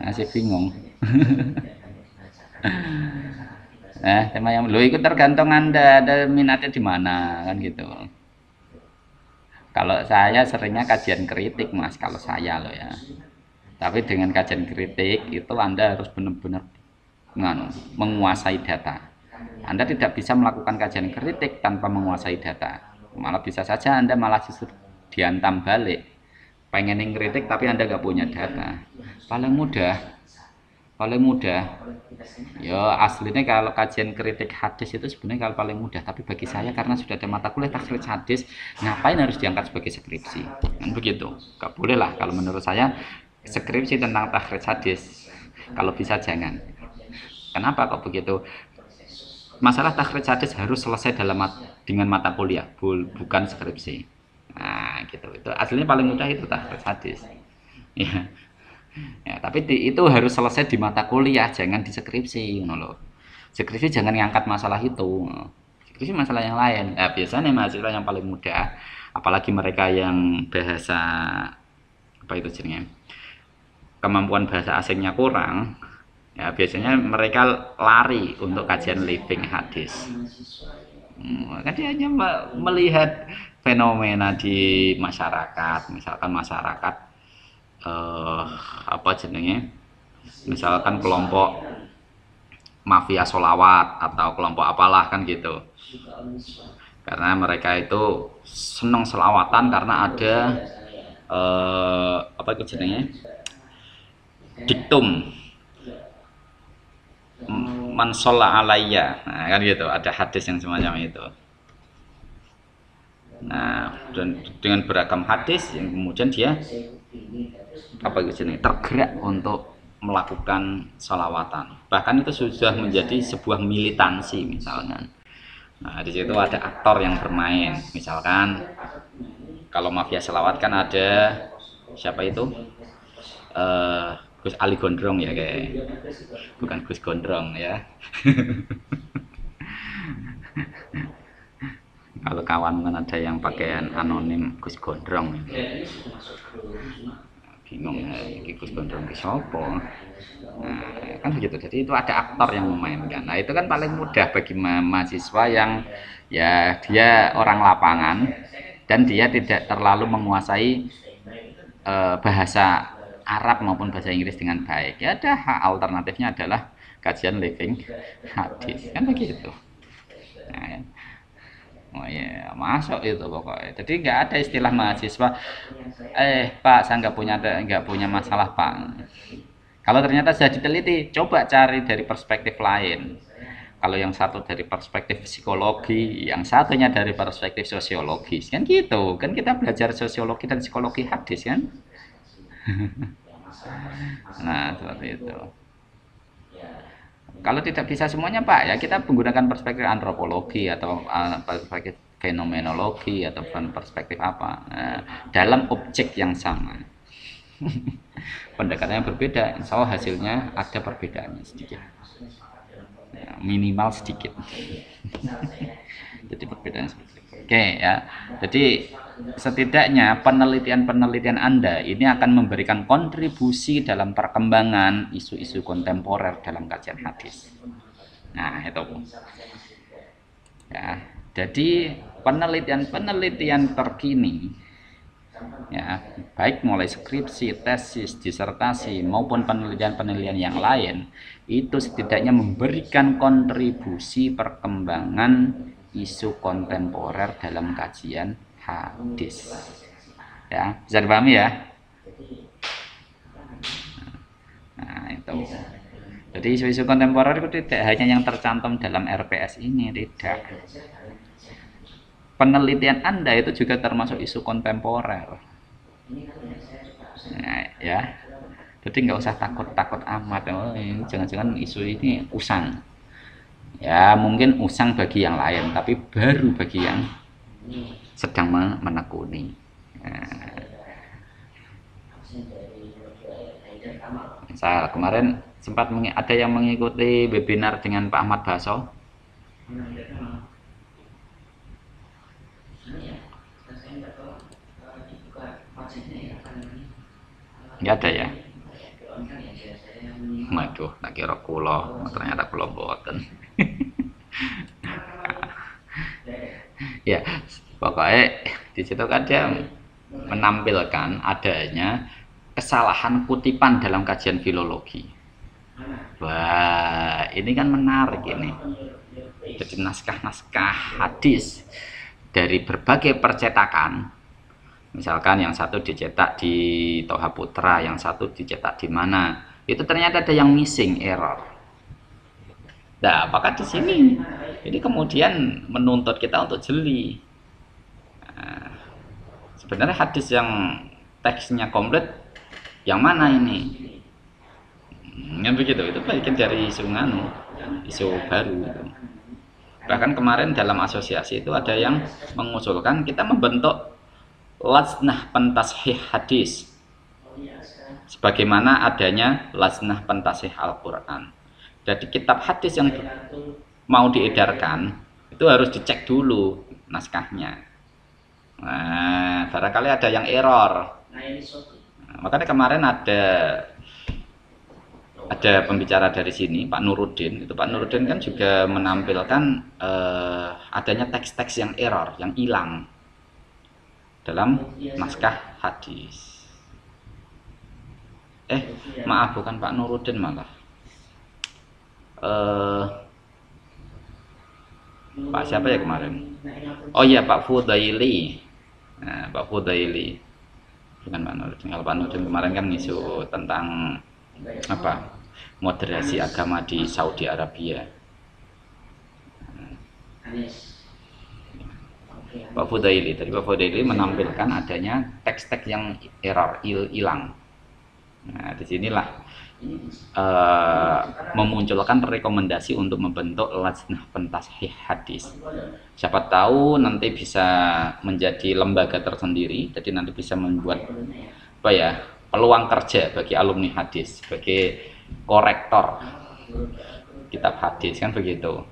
Masih bingung. Tema yang lo itu tergantung Anda ada minatnya di mana kan gitu. Kalau saya seringnya kajian kritik Mas, kalau saya loh ya. Tapi dengan kajian kritik itu Anda harus benar-benar menguasai data. Anda tidak bisa melakukan kajian kritik tanpa menguasai data. Malah bisa saja Anda malah justru dihantam balik, pengen kritik tapi Anda nggak punya data. Paling mudah ya aslinya kalau kajian kritik hadis itu sebenarnya kalau paling mudah, tapi bagi saya karena sudah ada mata kuliah takhrij hadis, ngapain harus diangkat sebagai skripsi kan begitu. Nggak boleh lah kalau menurut saya skripsi tentang takhrij hadis, kalau bisa jangan. Kenapa kok begitu? Masalah takhrij hadis harus selesai dengan mata kuliah, bukan skripsi. Nah, gitu. Itu aslinya paling mudah itu takhrij hadis. Ya, tapi itu harus selesai di mata kuliah, jangan di skripsi, Skripsi jangan ngangkat masalah itu. Skripsi masalah yang lain. Ya, biasanya mahasiswa yang paling mudah, apalagi mereka yang bahasa kemampuan bahasa asingnya kurang. Ya, biasanya mereka lari untuk kajian living hadis. Kan dia hanya melihat fenomena di masyarakat, misalkan masyarakat apa jenenge, misalkan kelompok mafia solawat atau kelompok apalah kan gitu, karena mereka itu seneng selawatan karena ada apa itu jenenge, diktum man sholla alayya, nah kan gitu, ada hadis yang semacam itu. Nah, dan dengan beragam hadis yang kemudian dia apa itu jenenge, tergerak untuk melakukan sholawatan, bahkan itu sudah menjadi sebuah militansi misalkan. Nah, di situ ada aktor yang bermain, misalkan kalau mafia selawat kan ada siapa itu, Gus Ali Gondrong ya, kayak bukan Gus Gondrong ya. Kalau kawan kan ada yang pakaian anonim Gus Gondrong, bingung ya, ini Gus Gondrong ke siapa. Nah, kan begitu. Jadi itu ada aktor yang memainkan. Nah, itu kan paling mudah bagi mahasiswa yang ya dia orang lapangan dan dia tidak terlalu menguasai bahasa Arab maupun bahasa Inggris dengan baik. Ya ada alternatifnya adalah kajian living hadis. Kan begitu. Nah, ya. Oh ya, masuk itu pokoknya. Jadi nggak ada istilah mahasiswa, Pak, saya nggak punya masalah Pak. Kalau ternyata sudah diteliti, coba cari dari perspektif lain. Kalau yang satu dari perspektif psikologi, yang satunya dari perspektif sosiologis, kan gitu. Kan kita belajar sosiologi dan psikologi hadis kan. Nah, seperti itu. Kalau tidak bisa semuanya Pak, ya kita menggunakan perspektif antropologi atau perspektif fenomenologi atau perspektif apa, dalam objek yang sama. Pendekatannya berbeda, insya Allah hasilnya ada perbedaannya sedikit, ya, minimal sedikit. Jadi perbedaannya sedikit. Oke ya, jadi setidaknya penelitian-penelitian Anda ini akan memberikan kontribusi dalam perkembangan isu-isu kontemporer dalam kajian hadis. Nah itu ya, jadi penelitian-penelitian terkini ya, baik mulai skripsi, tesis, disertasi maupun penelitian-penelitian yang lain, itu setidaknya memberikan kontribusi perkembangan isu kontemporer dalam kajian hadis. Ya, bisa dipahami ya? Nah, itu. Jadi isu-isu kontemporer itu tidak hanya yang tercantum dalam RPS ini, tidak. Penelitian Anda itu juga termasuk isu kontemporer. Nah, ya. Jadi nggak usah takut-takut amat. Oh, jangan-jangan isu ini usang. Ya, mungkin usang bagi yang lain, tapi baru bagi yang sedang menekuni. Saya kemarin sempat ada yang mengikuti webinar dengan Pak Ahmad Baso. Nggak ada ya? Waduh, tak kira kulo, ternyata kulo boten. Ya, pokoknya di situ kan dia menampilkan adanya kesalahan kutipan dalam kajian filologi. Wah, ini kan menarik ini. Jadi naskah-naskah hadis dari berbagai percetakan, misalkan yang satu dicetak di Toha Putra, yang satu dicetak di mana, itu ternyata ada yang missing, error. Nah, apakah di sini ini kemudian menuntut kita untuk jeli. Nah, sebenarnya hadis yang teksnya komplit yang mana ini? Yang begitu, itu bagian dari isu isu baru gitu. Bahkan kemarin dalam asosiasi itu ada yang mengusulkan kita membentuk Lajnah Pentashih Hadis, sebagaimana adanya Lajnah Pentashih Al-Quran. Jadi kitab hadis yang mau diedarkan itu harus dicek dulu naskahnya. Nah, barangkali ada yang error. Nah, makanya kemarin ada pembicara dari sini, Pak Nuruddin. Itu Pak Nuruddin kan juga menampilkan adanya teks-teks yang error, yang hilang. dalam naskah hadis. Maaf, bukan Pak Nuruddin malah. Pak siapa ya kemarin? Oh iya, Pak Fudaili. Nah, Pak Fudaili. Bukan Pak Nuruddin. Kalau Pak Nuruddin kemarin kan isu tentang apa? Moderasi agama di Saudi Arabia. Pak Fudaili, tadi Pak Fudaili menampilkan adanya teks-teks yang error, hilang. Nah, disinilah memunculkan rekomendasi untuk membentuk Lajnah Pentasihih Hadis. Siapa tahu nanti bisa menjadi lembaga tersendiri, jadi nanti bisa membuat apa ya, peluang kerja bagi alumni hadis, sebagai korektor kitab hadis kan begitu.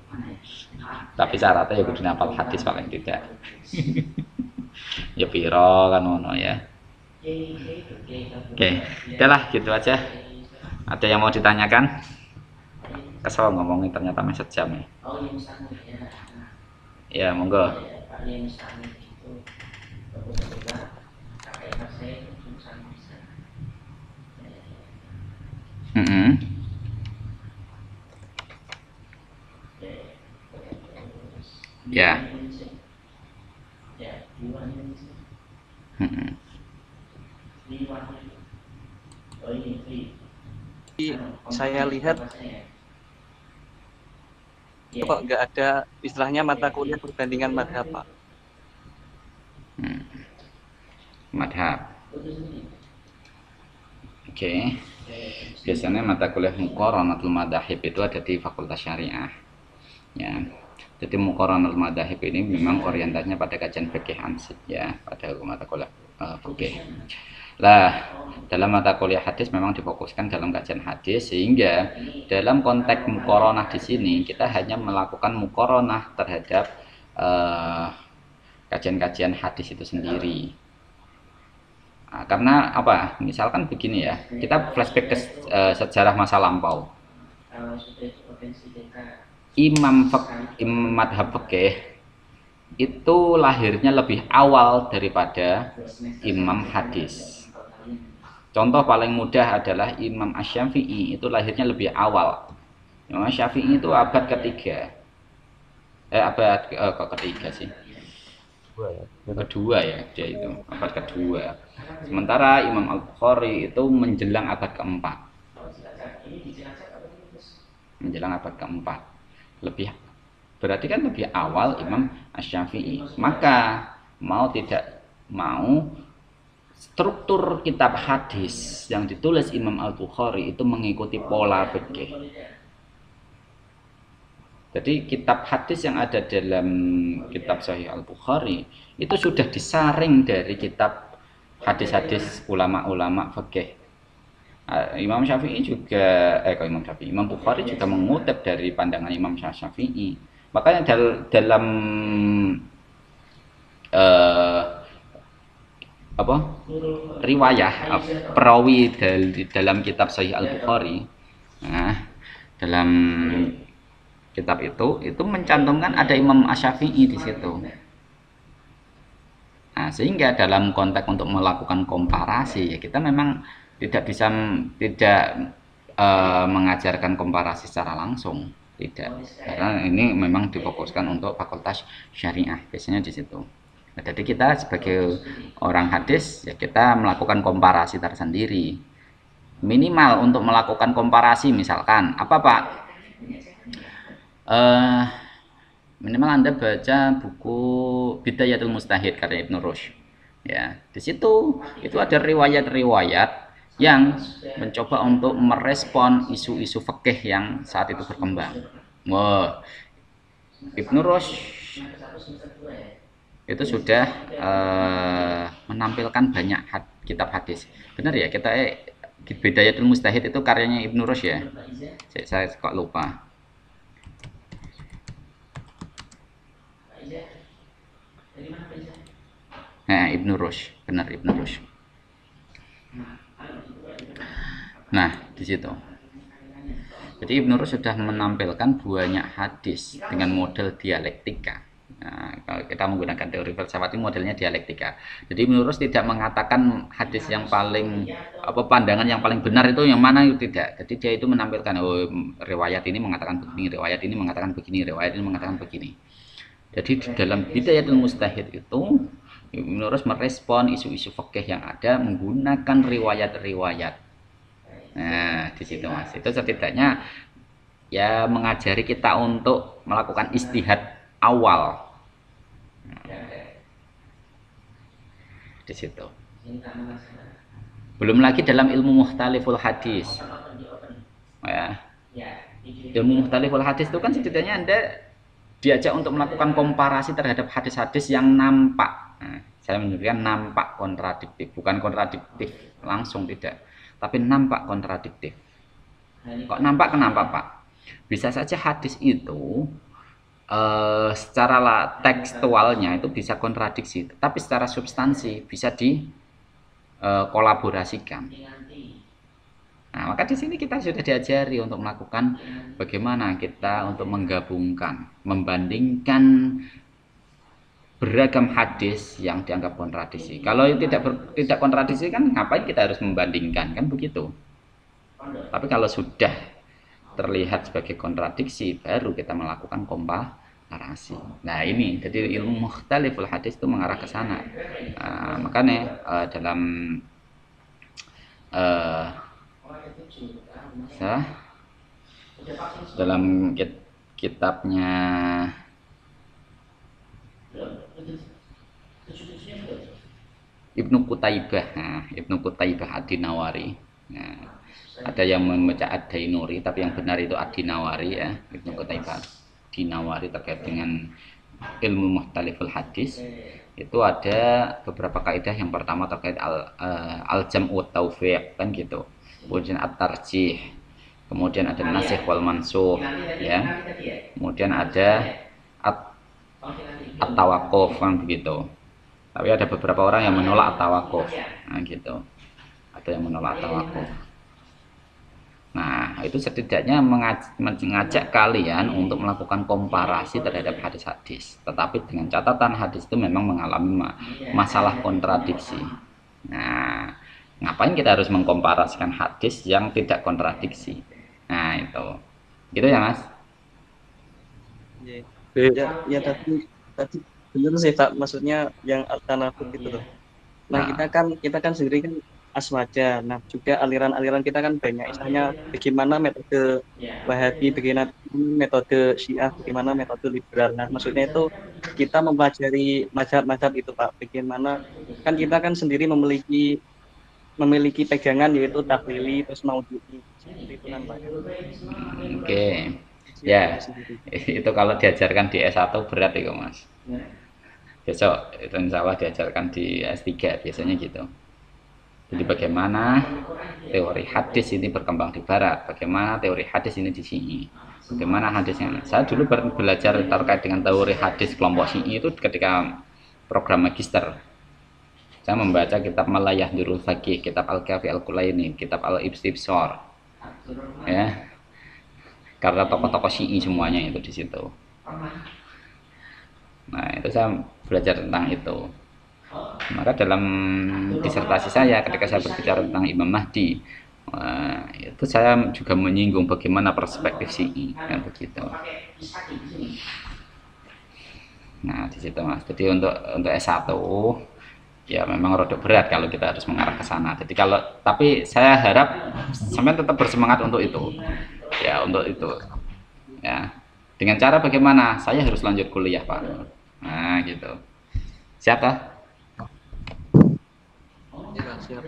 Tapi syaratnya ya kudu hafal hadis paling tidak. Ya piro kan ngono ya. Oke, udahlah gitu aja. Ada yang mau ditanyakan? Kesel ngomongin ternyata masih sejam ya. Ya, monggo. Ya. Saya lihat kok nggak ada istilahnya mata kuliah perbandingan madhab, Pak. Madhab. Oke. Biasanya mata kuliah Muqaranatul Madzahib itu ada di Fakultas Syariah. Ya. Jadi Muqaranatul Madzahib ini memang orientasinya pada kajian fikih ansih ya, pada mata kuliah fikih. Lah, dalam mata kuliah hadis memang difokuskan dalam kajian hadis, sehingga dalam konteks muqaranah di sini kita hanya melakukan muqaranah terhadap kajian-kajian hadis itu sendiri. Nah, karena apa? Misalkan begini ya, kita flashback ke sejarah masa lampau. Imam madhab fikih itu lahirnya lebih awal daripada imam hadis. Contoh paling mudah adalah Imam Asy-Syafi'i, itu lahirnya lebih awal. Imam Asy-Syafi'i itu abad ketiga. Abad ketiga sih. Kedua ya, dia itu abad kedua. Sementara Imam Al-Bukhari itu menjelang abad keempat. Menjelang abad keempat. Berarti kan lebih awal Imam Asy-Syafi'i. Maka mau tidak mau, struktur kitab hadis yang ditulis Imam Al-Bukhari itu mengikuti pola fikih. Jadi kitab hadis yang ada dalam kitab Sahih Al-Bukhari itu sudah disaring dari kitab hadis-hadis ulama-ulama fikih. Imam Syafi'i juga Imam Bukhari juga mengutip dari pandangan Imam Syafi'i. Makanya dalam riwayah perawi dalam kitab Sahih Al-Bukhari, nah, dalam kitab itu mencantumkan ada Imam Asy-Syafi'i di situ. Nah, sehingga dalam konteks untuk melakukan komparasi ya, kita memang tidak bisa mengajarkan komparasi secara langsung, tidak, karena ini memang difokuskan untuk Fakultas Syariah biasanya di situ. Nah, jadi kita sebagai orang hadis ya, kita melakukan komparasi tersendiri. Minimal untuk melakukan komparasi, misalkan apa Pak? Minimal Anda baca buku Bidayatul Mujtahid karya Ibnu Rushd. Ya, di situ itu ada riwayat-riwayat yang mencoba untuk merespon isu-isu fikih yang saat itu berkembang. Wah, Ibnu Rushd itu sudah menampilkan banyak kitab hadis. Benar ya, kita Bidayatul Mujtahid itu karyanya Ibnu Rushd ya. Saya kok lupa. Nah, Ibnu Rushd, benar Ibnu Rushd. Nah, di situ. Jadi Ibnu Rushd sudah menampilkan banyak hadis dengan model dialektika. Nah, kalau kita menggunakan teori filsafat ini modelnya dialektika. Jadi menurut tidak mengatakan hadis yang paling pandangan yang paling benar itu yang mana, itu tidak. Jadi dia itu menampilkan riwayat ini mengatakan begini, riwayat ini mengatakan begini, riwayat ini mengatakan begini. Jadi di dalam Bidayatul Mujtahid itu menurut merespon isu-isu fikih yang ada menggunakan riwayat-riwayat. Nah, di situ Mas. Itu setidaknya ya mengajari kita untuk melakukan istihad awal. Di situ. Belum lagi dalam ilmu mukhtaliful hadis. Ya. Ilmu mukhtaliful hadis itu kan setidaknya Anda diajak untuk melakukan komparasi terhadap hadis-hadis yang nampak. Nah, saya menunjukkan nampak kontradiktif, bukan kontradiktif langsung tidak, tapi nampak kontradiktif. Kok nampak kenapa Pak? Bisa saja hadis itu secara tekstualnya itu bisa kontradiksi, tapi secara substansi bisa dikolaborasikan. Nah, maka di sini kita sudah diajari untuk melakukan bagaimana kita untuk menggabungkan, membandingkan beragam hadis yang dianggap kontradiksi. Kalau tidak kontradiksi kan ngapain kita harus membandingkan, kan begitu. Tapi kalau sudah terlihat sebagai kontradiksi, baru kita melakukan komparasi. Nah ini, jadi ilmu mukhtaliful hadis itu mengarah ke sana. Makanya dalam kitabnya Ibnu Qutaibah, Ibnu Qutaibah Ad-Dinawari. Nah, ada yang membaca Ad-Dainuri, tapi yang benar itu Ad-Dinawari ya, Ibnu Qutaibah Ad-Dinawari terkait dengan ilmu mukhtaliful hadis. Itu ada beberapa kaidah. Yang pertama terkait al-jam'u taufiq kan gitu. Kemudian at-tarjih. Kemudian ada nasikh wal mansukh ya. Kemudian ada at-tawaqquf kan begitu. Tapi ada beberapa orang yang menolak at-tawaqquf. Nah gitu. Ada yang menolak at-tawaqquf. Nah, itu setidaknya mengajak kalian untuk melakukan komparasi terhadap hadis-hadis. Tetapi dengan catatan hadis itu memang mengalami masalah kontradiksi. Nah, ngapain kita harus mengkomparasikan hadis yang tidak kontradiksi? Nah, itu. Gitu ya, Mas? Ya tadi benar sih Pak, maksudnya yang alternatif gitu loh. Nah, kita kan sendiri kan aswaja. Nah, juga aliran-aliran kita kan banyak. Misalnya bagaimana metode Wahabi, bagaimana metode Syiah, bagaimana metode liberal. Nah, maksudnya itu kita mempelajari mazhab-mazhab itu Pak. Bagaimana kan kita kan sendiri memiliki pegangan yaitu tahlili terus maudhu'i. Seperti itu kan Pak. Oke. Ya. Itu kalau diajarkan di S1 berat itu, Mas. Besok itu insya Allah diajarkan di S3 biasanya gitu. Jadi bagaimana teori hadis ini berkembang di barat, bagaimana teori hadis ini di sini, bagaimana hadisnya. Saya dulu belajar terkait dengan teori hadis kelompok Syi'i itu ketika program magister. Saya membaca kitab Malayah Nurul Faqih, kitab Al-Kafi Al-Kulaini, kitab Al-Ibstibsar. Ya. Karena tokoh-tokoh Syi'i semuanya itu di situ. Nah, itu saya belajar tentang itu. Maka dalam disertasi saya ketika saya berbicara tentang Imam Mahdi, itu saya juga menyinggung bagaimana perspektif Syi'i kan begitu. Nah, di situ Mas. Jadi untuk S1 ya memang rada berat kalau kita harus mengarah ke sana. Jadi tapi saya harap sampai tetap bersemangat untuk itu. Ya, untuk itu. Ya. Dengan cara bagaimana? Saya harus lanjut kuliah, Pak. Nah, gitu. Siapa? Ya, siap.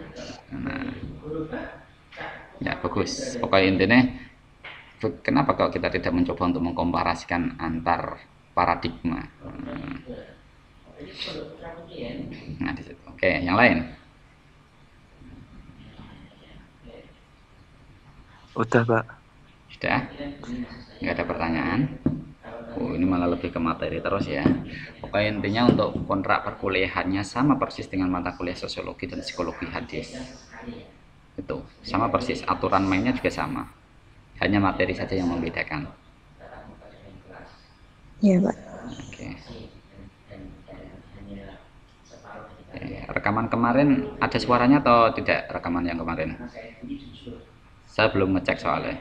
Nah, ya bagus. Pokoknya intinya, kenapa kalau kita tidak mencoba untuk mengkomparasikan antar paradigma? Nah, di situ. Oke, yang lain? Udah, Pak. Sudah? Nggak ada pertanyaan? Oh, ini malah lebih ke materi terus ya. Pokoknya intinya untuk kontrak perkuliahannya sama persis dengan mata kuliah sosiologi dan psikologi hadis. Itu sama persis, aturan mainnya juga sama. Hanya materi saja yang membedakan. Iya, Pak. Oke. Rekaman kemarin ada suaranya atau tidak? Rekaman yang kemarin saya belum ngecek soalnya.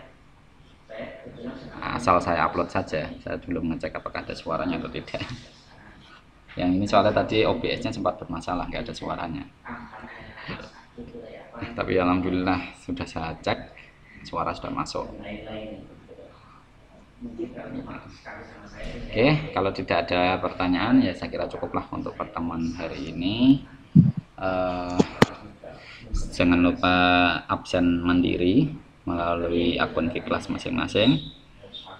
Asal saya upload saja, saya belum ngecek apakah ada suaranya atau tidak. Yang ini soalnya tadi OBS-nya sempat bermasalah, nggak ada suaranya. Tapi alhamdulillah sudah saya cek, suara sudah masuk. Oke, kalau tidak ada pertanyaan ya saya kira cukuplah untuk pertemuan hari ini. Jangan lupa absen mandiri melalui akun Fiklas masing-masing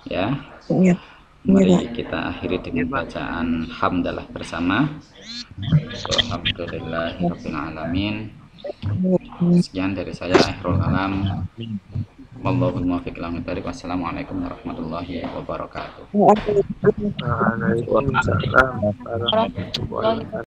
ya. Mari kita akhiri dengan bacaan hamdalah bersama. Alhamdulillahirabbil alamin. Sekian dari saya, Akhirul Alam. Wallahul muwaffiq ila aqwamit thoriq. Wassalamualaikum warahmatullahi wabarakatuh. Waalaikumsalam warahmatullahi wabarakatuh.